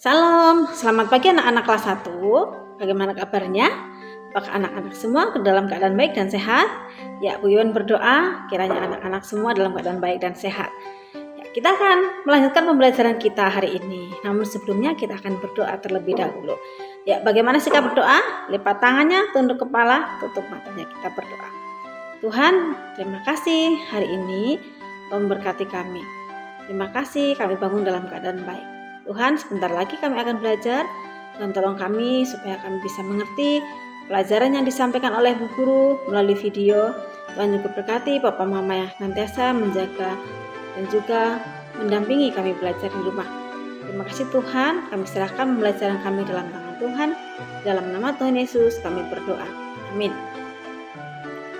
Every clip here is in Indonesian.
Salam, selamat pagi anak-anak kelas 1. Bagaimana kabarnya? Apakah anak-anak semua dalam keadaan baik dan sehat? Ya, Bu Iwan berdoa kiranya anak-anak semua dalam keadaan baik dan sehat. Ya, kita akan melanjutkan pembelajaran kita hari ini. Namun sebelumnya kita akan berdoa terlebih dahulu. Ya, bagaimana sikap berdoa? Lipat tangannya, tunduk kepala, tutup matanya, kita berdoa. Tuhan, terima kasih hari ini memberkati kami. Terima kasih kami bangun dalam keadaan baik. Tuhan, sebentar lagi kami akan belajar. Tuhan, tolong kami supaya kami bisa mengerti pelajaran yang disampaikan oleh Bu Guru melalui video. Tuhan juga berkati Papa Mama yang nantiasa menjaga dan juga mendampingi kami belajar di rumah. Terima kasih Tuhan, kami serahkan pembelajaran kami dalam tangan Tuhan. Dalam nama Tuhan Yesus kami berdoa. Amin.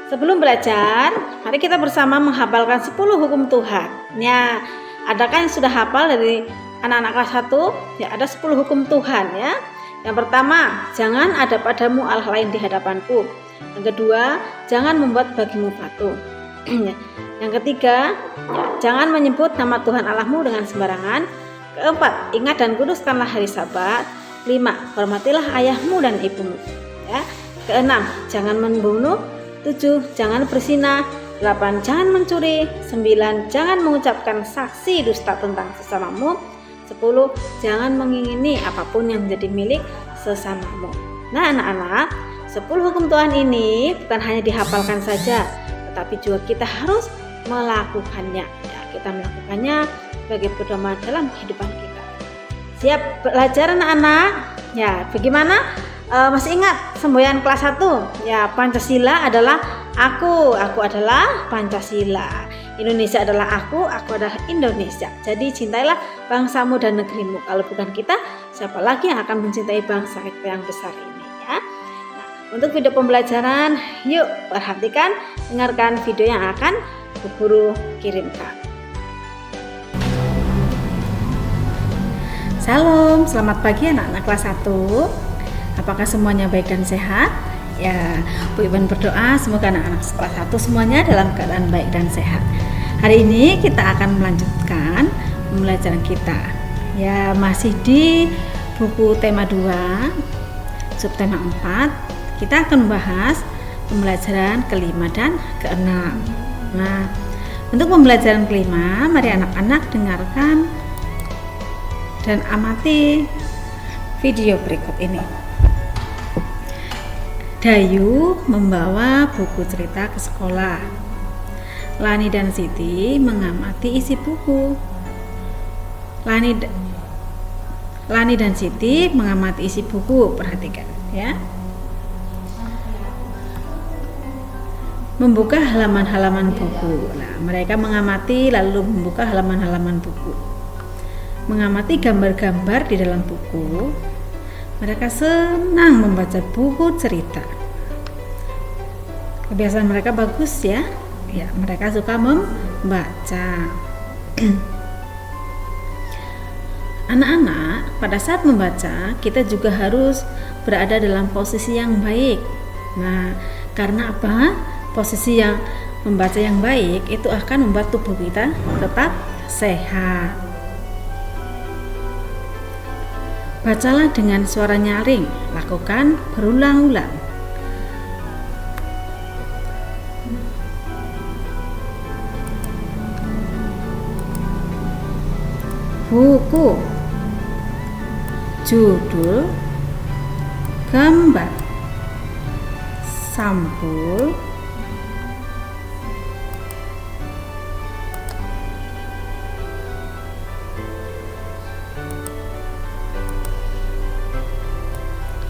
Sebelum belajar, mari kita bersama menghafalkan 10 hukum Tuhan. Ya, adakah yang sudah hafal dari anak-anak kelas 1? Ya, ada 10 hukum Tuhan ya. Yang pertama, jangan ada padamu Allah lain di hadapanku. Yang kedua, jangan membuat bagimu patung. Yang ketiga, ya, jangan menyebut nama Tuhan Allahmu dengan sembarangan. Keempat, ingat dan kuduskanlah hari Sabat. 5, hormatilah ayahmu dan ibumu. Ya. Keenam, jangan membunuh. 7, jangan berzina. 8, jangan mencuri. 9, jangan mengucapkan saksi dusta tentang sesamamu. 10, jangan mengingini apapun yang menjadi milik sesamamu. Nah anak-anak, 10 hukum Tuhan ini bukan hanya dihafalkan saja, tetapi juga kita harus melakukannya. Ya, kita melakukannya sebagai pedoman dalam kehidupan kita. Siap belajar anak-anak? Ya, bagaimana? Masih ingat semboyan kelas 1? Ya, Pancasila adalah aku adalah Pancasila. Indonesia adalah aku adalah Indonesia. Jadi cintailah bangsamu dan negerimu. Kalau bukan kita, siapa lagi yang akan mencintai bangsa kita yang besar ini ya? Nah, untuk video pembelajaran, yuk perhatikan, dengarkan video yang akan Bu Guru kirimkan. Salam, selamat pagi anak-anak kelas 1. Apakah semuanya baik dan sehat? Ya, Bu Iwan berdoa semoga anak-anak kelas 1 semuanya dalam keadaan baik dan sehat. Hari ini kita akan melanjutkan pembelajaran kita. Ya, masih di buku tema 2, subtema 4. Kita akan membahas pembelajaran kelima dan keenam. Nah, untuk pembelajaran kelima, mari anak-anak dengarkan dan amati video berikut ini. Dayu membawa buku cerita ke sekolah. Lani dan Siti mengamati isi buku. Lani dan Siti mengamati isi buku. Perhatikan ya. Membuka halaman-halaman buku. Nah, mereka mengamati lalu membuka halaman-halaman buku. Mengamati gambar-gambar di dalam buku. Mereka senang membaca buku cerita. Kebiasaan mereka bagus ya. Ya, mereka suka membaca. Anak-anak, pada saat membaca, kita juga harus berada dalam posisi yang baik. Nah, karena apa? Posisi yang membaca yang baik itu akan membuat tubuh kita tetap sehat. Bacalah dengan suara nyaring, lakukan berulang-ulang. Buku, judul, gambar, sampul,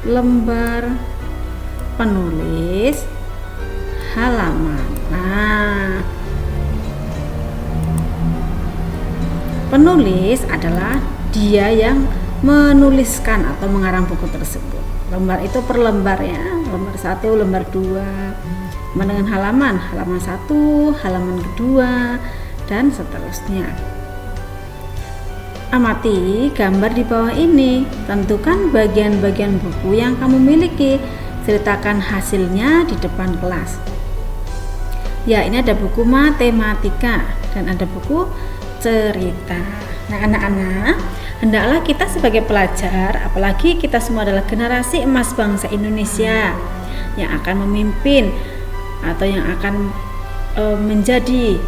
lembar, penulis, halaman. Nah, penulis adalah dia yang menuliskan atau mengarang buku tersebut. Lembar itu per lembar ya, lembar 1, lembar 2. Dengan halaman 1, halaman kedua, dan seterusnya. Amati gambar di bawah ini, tentukan bagian-bagian buku yang kamu miliki, ceritakan hasilnya di depan kelas. Ya, ini ada buku matematika dan ada buku cerita. Nah, anak-anak, hendaklah kita sebagai pelajar, apalagi kita semua adalah generasi emas bangsa Indonesia yang akan memimpin atau yang akan menjadi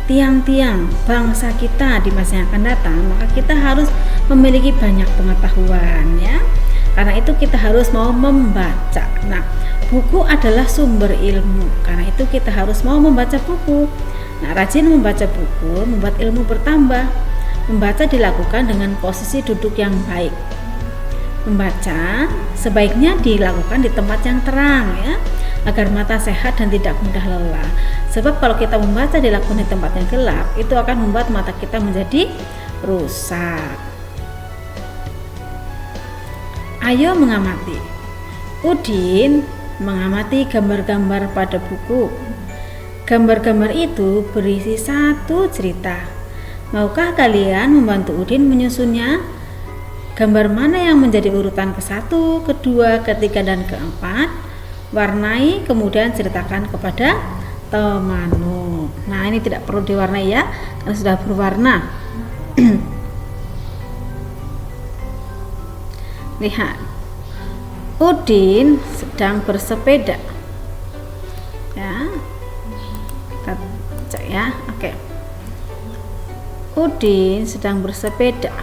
tiang-tiang bangsa kita di masa yang akan datang, maka kita harus memiliki banyak pengetahuan ya. Karena itu kita harus mau membaca. Nah, buku adalah sumber ilmu. Karena itu kita harus mau membaca buku. Nah, rajin membaca buku membuat ilmu bertambah. Membaca dilakukan dengan posisi duduk yang baik. Membaca sebaiknya dilakukan di tempat yang terang ya, agar mata sehat dan tidak mudah lelah. Sebab kalau kita membaca dilakukan di tempat yang gelap, itu akan membuat mata kita menjadi rusak. Ayo mengamati. Udin mengamati gambar-gambar pada buku. Gambar-gambar itu berisi satu cerita. Maukah kalian membantu Udin menyusunnya? Gambar mana yang menjadi urutan ke-1, kedua, ketiga, dan keempat? Warnai, kemudian ceritakan kepada temanmu. Nah, ini tidak perlu diwarnai ya, karena sudah berwarna. Lihat, Udin sedang bersepeda. Ya, kita cek ya. Oke. Udin sedang bersepeda.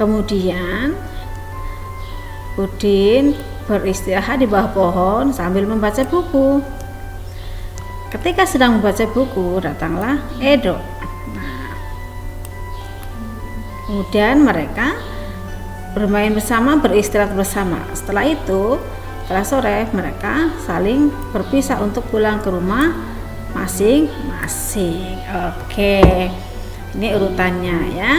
Kemudian Udin beristirahat di bawah pohon sambil membaca buku. Ketika sedang membaca buku, datanglah Edo. Nah, kemudian mereka bermain bersama, beristirahat bersama. Setelah itu, setelah sore, mereka saling berpisah untuk pulang ke rumah masing-masing. Oke, ini urutannya ya.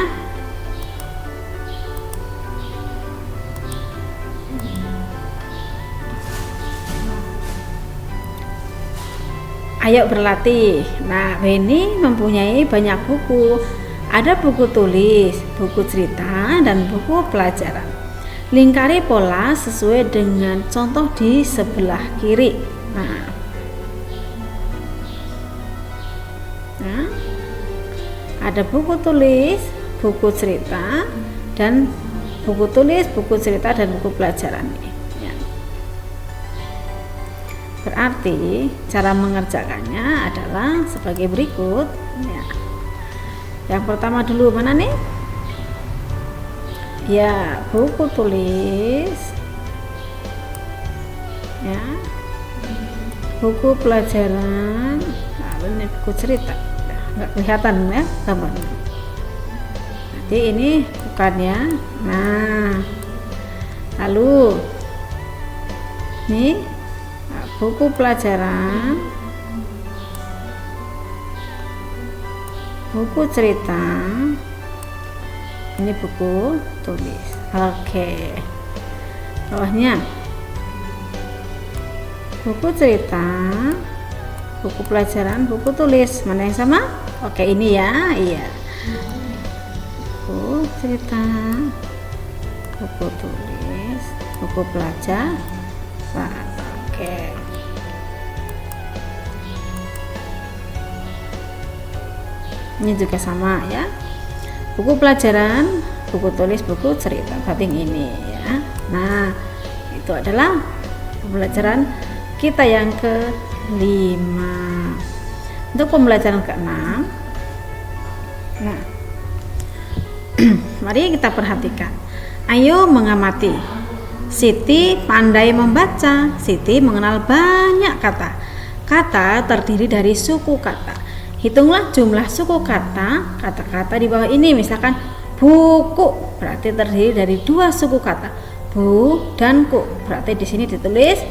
Ayo berlatih. Nah, Beni mempunyai banyak buku. Ada buku tulis, buku cerita, dan buku pelajaran. Lingkari pola sesuai dengan contoh di sebelah kiri. Nah, ada buku tulis, buku cerita, dan buku tulis, buku cerita, dan buku pelajaran. Berarti cara mengerjakannya adalah sebagai berikut ya. Yang pertama dulu mana nih? Ya, buku tulis ya, buku pelajaran, lalu ini buku cerita. Nggak kelihatan ya gambarnya. Nanti ini bukannya. Nah, lalu nih buku pelajaran, buku cerita, ini buku tulis. Oke, bawahnya buku cerita, buku pelajaran, buku tulis. Mana yang sama? Oke, ini ya. Iya, buku cerita, buku tulis, buku pelajaran. Oke. Ini juga sama ya, buku pelajaran, buku tulis, buku cerita. Berarti ini ya. Nah, itu adalah pembelajaran kita yang ke-5. Untuk pembelajaran ke-6, nah mari kita perhatikan. Ayo mengamati. Siti pandai membaca. Siti mengenal banyak kata. Kata terdiri dari suku kata. Hitunglah jumlah suku kata, kata-kata di bawah ini. Misalkan buku, berarti terdiri dari 2 suku kata, bu dan ku. Berarti di sini ditulis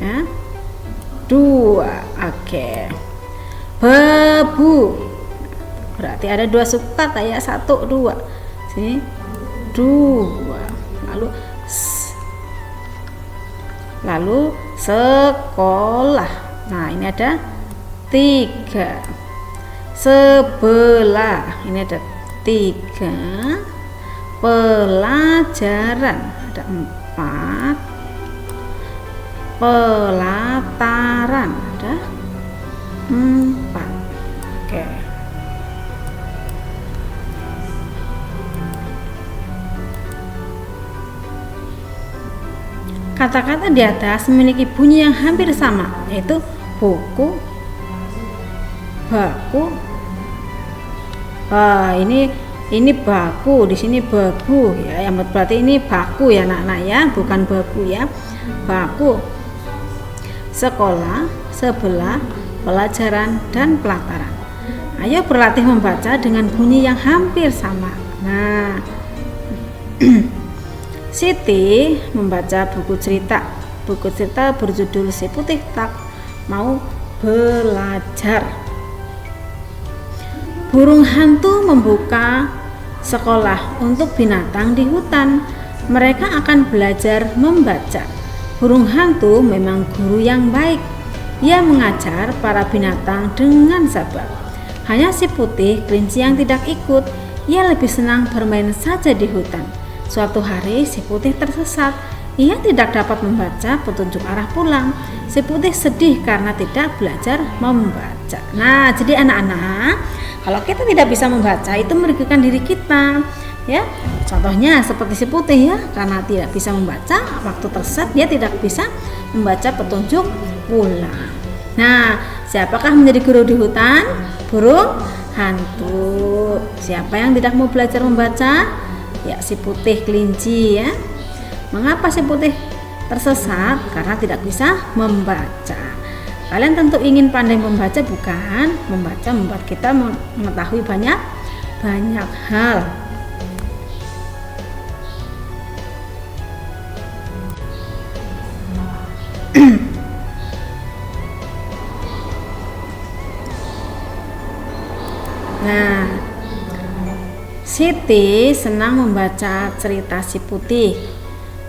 ya, 2. Oke. Bebu, berarti ada 2 suku kata ya, 1, 2. Sini 2. Lalu sekolah. Nah, ini ada 3. Sebelah, ini ada 3. Pelajaran ada 4. Pelataran ada 4. Oke, kata-kata di atas memiliki bunyi yang hampir sama, yaitu buku, baku. Ini baku, di sini baku ya. Yang berarti ini baku ya anak-anak ya, bukan baku ya. Baku. Sekolah, sebelah, pelajaran, dan pelataran. Ayo berlatih membaca dengan bunyi yang hampir sama. Nah, Siti membaca buku cerita. Buku cerita berjudul Si Putih Tak Mau Belajar. Burung hantu membuka sekolah untuk binatang di hutan. Mereka akan belajar membaca. Burung hantu memang guru yang baik. Ia mengajar para binatang dengan sabar. Hanya si putih kelinci yang tidak ikut. Ia lebih senang bermain saja di hutan. Suatu hari si putih tersesat. Ia tidak dapat membaca petunjuk arah pulang. Si putih sedih karena tidak belajar membaca. Nah, jadi anak-anak, kalau kita tidak bisa membaca itu merugikan diri kita, ya. Contohnya seperti si putih ya, karena tidak bisa membaca, waktu tersesat dia tidak bisa membaca petunjuk pulang. Nah, siapakah menjadi guru di hutan? Burung hantu. Siapa yang tidak mau belajar membaca? Ya, si putih kelinci ya. Mengapa si putih tersesat? Karena tidak bisa membaca. Kalian tentu ingin pandai membaca, bukan? Membaca membuat kita mengetahui banyak hal. Nah, Siti senang membaca cerita si putih.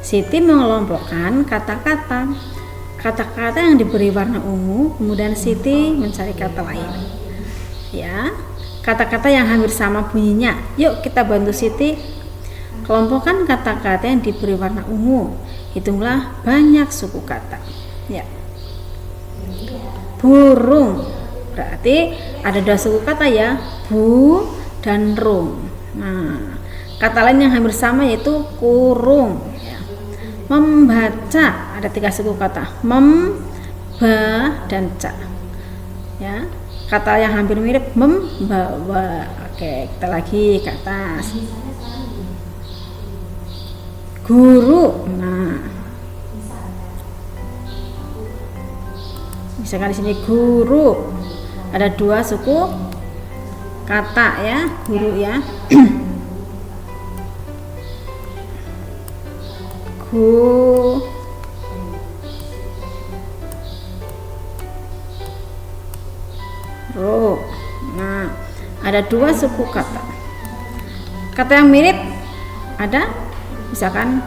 Siti mengelompokkan kata-kata yang diberi warna ungu, kemudian Siti mencari kata lain. Ya, kata-kata yang hampir sama bunyinya. Yuk kita bantu Siti. Kelompokkan kata-kata yang diberi warna ungu. Hitunglah banyak suku kata. Ya. Burung. Berarti ada 2 suku kata ya, bu dan rung. Nah, kata lain yang hampir sama yaitu kurung. Membaca ada 3 suku kata, mem, ba, dan ca. Ya, kata yang hampir mirip membawa. Oke, kita lagi ke atas. Guru. Nah, misalkan di sini guru, ada 2 suku kata ya, guru ya. Guru. Nah, ada 2 suku kata. Kata yang mirip ada, misalkan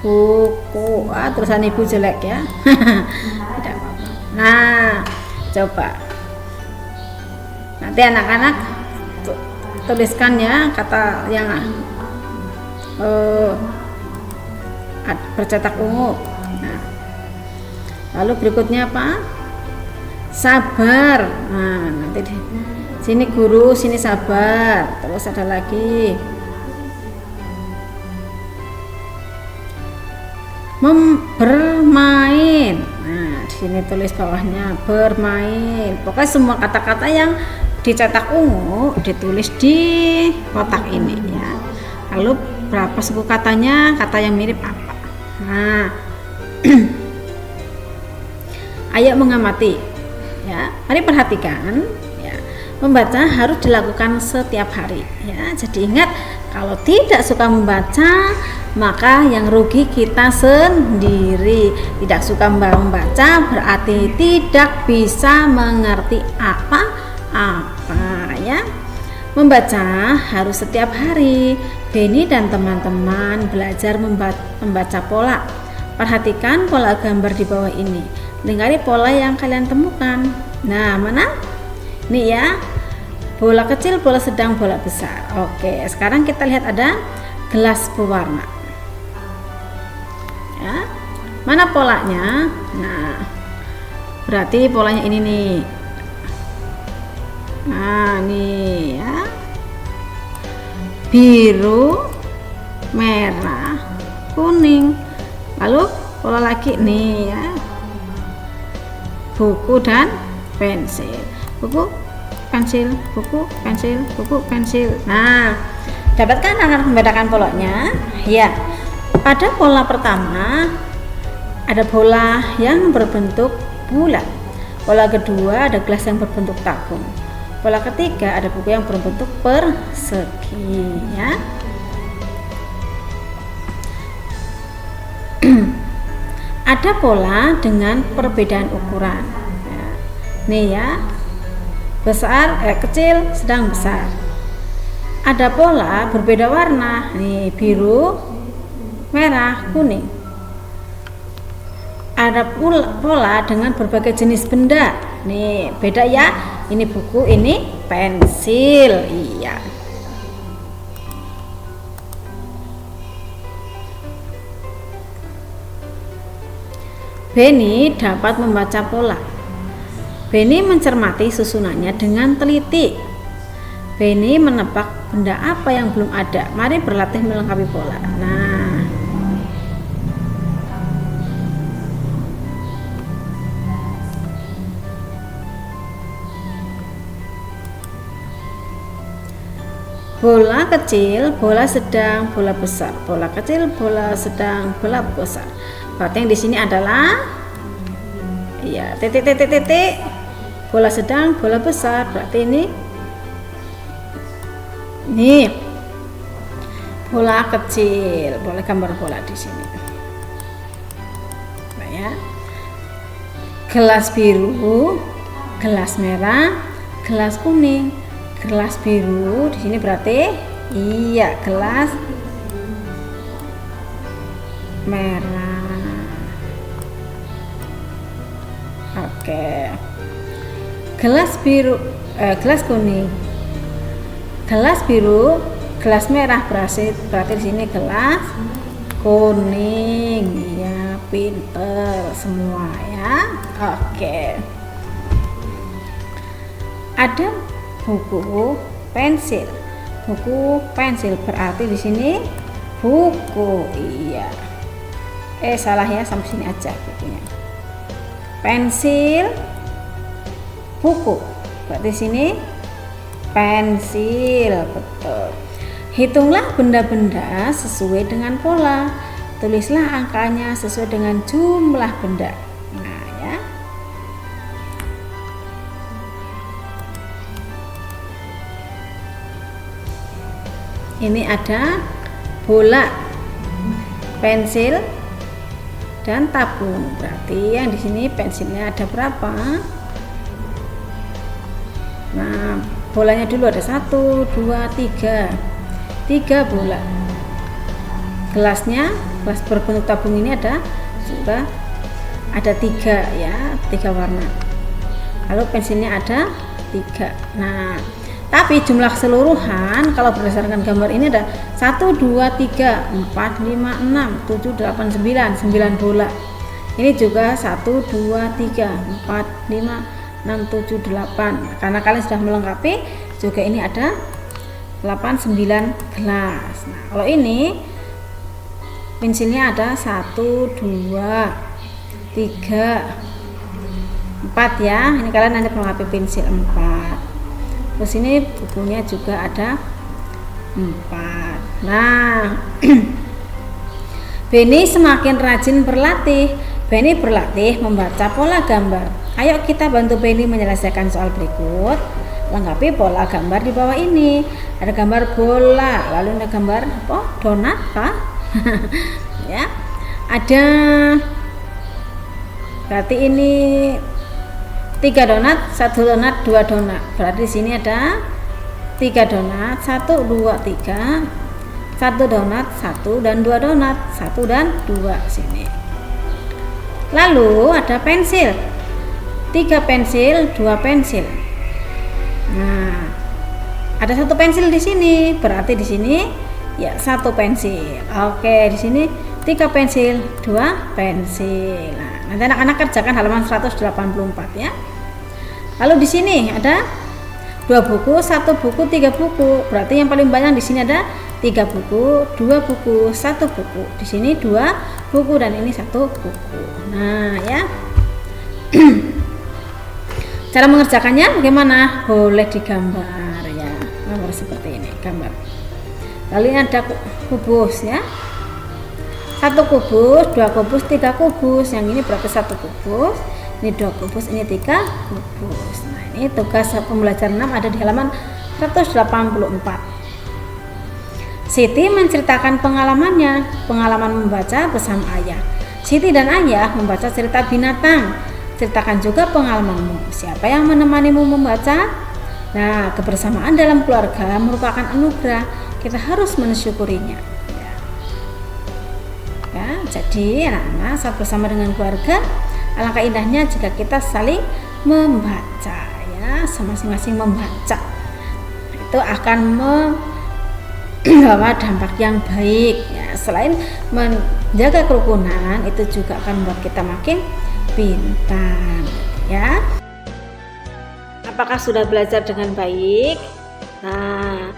buku. Tulisan ibu jelek ya. Tidak apa-apa. Nah, coba nanti anak-anak tuliskan ya kata yang bercetak ungu. Nah, lalu berikutnya apa? Sabar. Nah, nanti di sini guru, sini sabar. Terus ada lagi bermain. Nah, di sini tulis bawahnya bermain. Pokoknya semua kata-kata yang dicetak ungu ditulis di kotak ini ya. Lalu berapa suku katanya, kata yang mirip apa? Nah, ayo mengamati ya. Mari perhatikan ya. Membaca harus dilakukan setiap hari ya. Jadi ingat, kalau tidak suka membaca maka yang rugi kita sendiri. Tidak suka membaca berarti tidak bisa mengerti apa-apa ya. Membaca harus setiap hari. Beni dan teman-teman belajar membaca pola. Perhatikan pola gambar di bawah ini. Lingkari pola yang kalian temukan. Nah, mana? Ini ya. Bola kecil, bola sedang, bola besar. Oke, sekarang kita lihat ada gelas berwarna. Ya. Mana polanya? Nah, berarti polanya ini nih. Nah, nih ya. Biru, merah, kuning. Lalu pola lagi nih ya, buku dan pensil, buku pensil, buku pensil, buku pensil. Nah, dapatkah anak-anak membedakan polanya? Ya, pada pola pertama ada bola yang berbentuk bulat, pola kedua ada gelas yang berbentuk tabung, pola ketiga ada buku yang berbentuk persegi ya. Ada pola dengan perbedaan ukuran ya. Nih ya, besar, kecil, sedang, besar. Ada pola berbeda warna, nih biru, merah, kuning. Ada pola dengan berbagai jenis benda, nih beda ya, ini buku, ini pensil. Iya. Benny dapat membaca pola. Benny mencermati susunannya dengan teliti. Benny menebak benda apa yang belum ada. Mari berlatih melengkapi pola. Nah, bola kecil, bola sedang, bola besar. Bola kecil, bola sedang, bola besar. Berarti yang di sini adalah ya titik. Bola sedang, bola besar. Berarti ini bola kecil. Boleh gambar bola di sini. Nah, ya. Gelas biru, gelas merah, gelas kuning. Gelas biru di sini berarti iya gelas merah. Oke. Gelas biru, gelas kuning, gelas biru, gelas merah berarti di sini gelas kuning. Ya, pinter semua ya. Oke. Ada buku pensil. Buku pensil berarti di sini buku. Iya. Salah ya, sampai sini aja bukunya. Pensil, buku. Berarti sini pensil, betul. Hitunglah benda-benda sesuai dengan pola. Tulislah angkanya sesuai dengan jumlah benda. Nah, ya. Ini ada bola, pensil, dan tabung. Berarti yang di sini pensilnya ada berapa? Nah, bolanya dulu ada 1, 2, 3. 3 bola. Gelasnya, gelas berbentuk tabung ini ada 3 ya, 3 warna. Lalu pensilnya ada 3. Nah, tapi jumlah keseluruhan kalau berdasarkan gambar ini ada 1, 2, 3, 4, 5, 6, 7, 8, 9, 9 bola. Ini juga 1, 2, 3, 4, 5, 6, 7, 8. Karena kalian sudah melengkapi, juga ini ada 8, 9 gelas. Nah, kalau ini pensilnya ada 1, 2, 3, 4 ya. Ini kalian nanti melengkapi pensil 4. Terus ini bukunya juga ada 4. Nah, Benny semakin rajin berlatih. Benny berlatih membaca pola gambar. Ayo kita bantu Benny menyelesaikan soal berikut. Lengkapi pola gambar di bawah ini. Ada gambar bola, lalu ada gambar apa? Donat, Pak. Ya. Ada, berarti ini 3 donat, 1 donat, 2 donat. Berarti di sini ada 3 donat, 1, 2, 3. 1 donat, 1 dan 2 donat, 1 dan 2 sini. Lalu ada pensil. 3 pensil, 2 pensil. Nah, ada 1 pensil di sini. Berarti di sini ya 1 pensil. Oke, di sini 3 pensil, 2 pensil. Nah, nanti anak-anak kerjakan halaman 184 ya. Lalu di sini ada 2 buku, 1 buku, 3 buku. Berarti yang paling banyak di sini ada 3 buku, 2 buku, 1 buku. Di sini 2 buku dan ini 1 buku. Nah, ya. Cara mengerjakannya bagaimana? Boleh digambar ya. Gambar seperti ini, gambar. Lalu ini ada kubus ya. 1 kubus, 2 kubus, 3 kubus. Yang ini berarti 1 kubus. Ini 2 kubus, ini 3 kubus. Nah, ini tugas pembelajaran 6 ada di halaman 184. Siti menceritakan pengalaman membaca bersama ayah. Siti dan ayah membaca cerita binatang. Ceritakan juga pengalamanmu. Siapa yang menemanimu membaca? Nah, kebersamaan dalam keluarga merupakan anugerah. Kita harus mensyukurinya. Ya, jadi anak-anak saat bersama dengan keluarga, alangkah indahnya jika kita saling membaca, ya, masing-masing membaca. Itu akan membawa dampak yang baik. Ya, selain menjaga kerukunan, itu juga akan membuat kita makin pintar. Ya, apakah sudah belajar dengan baik? Nah,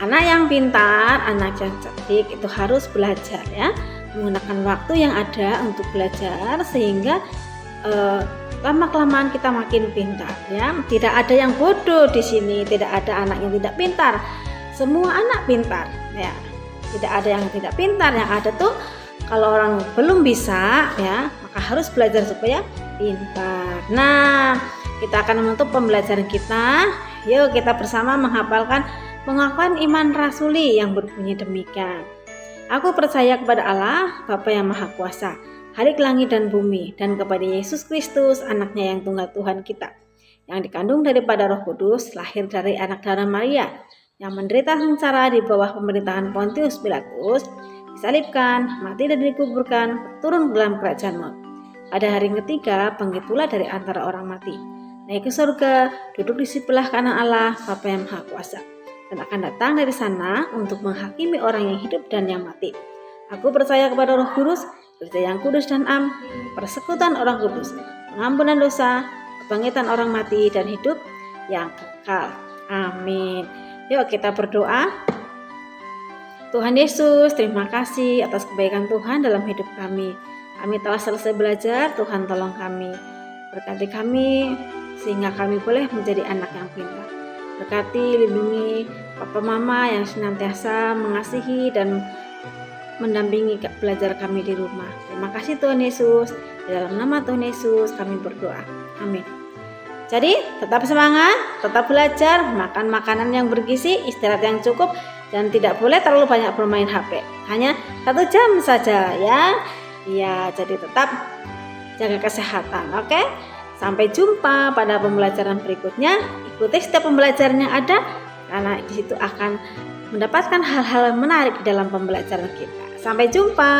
anak yang pintar, anak yang cerdik itu harus belajar ya, menggunakan waktu yang ada untuk belajar sehingga lama-kelamaan kita makin pintar ya. Tidak ada yang bodoh di sini, tidak ada anak yang tidak pintar. Semua anak pintar ya. Tidak ada yang tidak pintar, yang ada tuh kalau orang belum bisa ya, maka harus belajar supaya pintar. Nah, kita akan menutup pembelajaran kita. Yuk kita bersama menghafalkan pengakuan iman rasuli yang berbunyi demikian. Aku percaya kepada Allah, Bapa yang Maha Kuasa, Khalik langit dan bumi, dan kepada Yesus Kristus, anaknya yang tunggal Tuhan kita, yang dikandung daripada Roh Kudus, lahir dari anak darah Maria, yang menderita sengsara di bawah pemerintahan Pontius Pilatus, disalibkan, mati dan dikuburkan, turun ke dalam kerajaan maut. Pada hari ketiga, bangkit pula dari antara orang mati, naik ke surga, duduk di sebelah kanan Allah, Bapa yang Maha Kuasa, dan akan datang dari sana untuk menghakimi orang yang hidup dan yang mati. Aku percaya kepada Roh Kudus, Gereja yang kudus dan am, persekutuan orang kudus, pengampunan dosa, kebangkitan orang mati, dan hidup yang kekal. Amin. Yuk kita berdoa. Tuhan Yesus, terima kasih atas kebaikan Tuhan dalam hidup kami. Kami telah selesai belajar, Tuhan tolong kami. Berkati kami sehingga kami boleh menjadi anak yang pintar. Berkati, lindungi Papa Mama yang senantiasa mengasihi dan mendampingi belajar kami di rumah. Terima kasih Tuhan Yesus. Di dalam nama Tuhan Yesus kami berdoa. Amin. Jadi tetap semangat, tetap belajar, makan makanan yang bergizi, istirahat yang cukup, dan tidak boleh terlalu banyak bermain HP. Hanya 1 jam saja ya. Iya, jadi tetap jaga kesehatan. Oke? Sampai jumpa pada pembelajaran berikutnya. Ikuti setiap pembelajaran yang ada, karena di situ akan mendapatkan hal-hal menarik dalam pembelajaran kita. Sampai jumpa.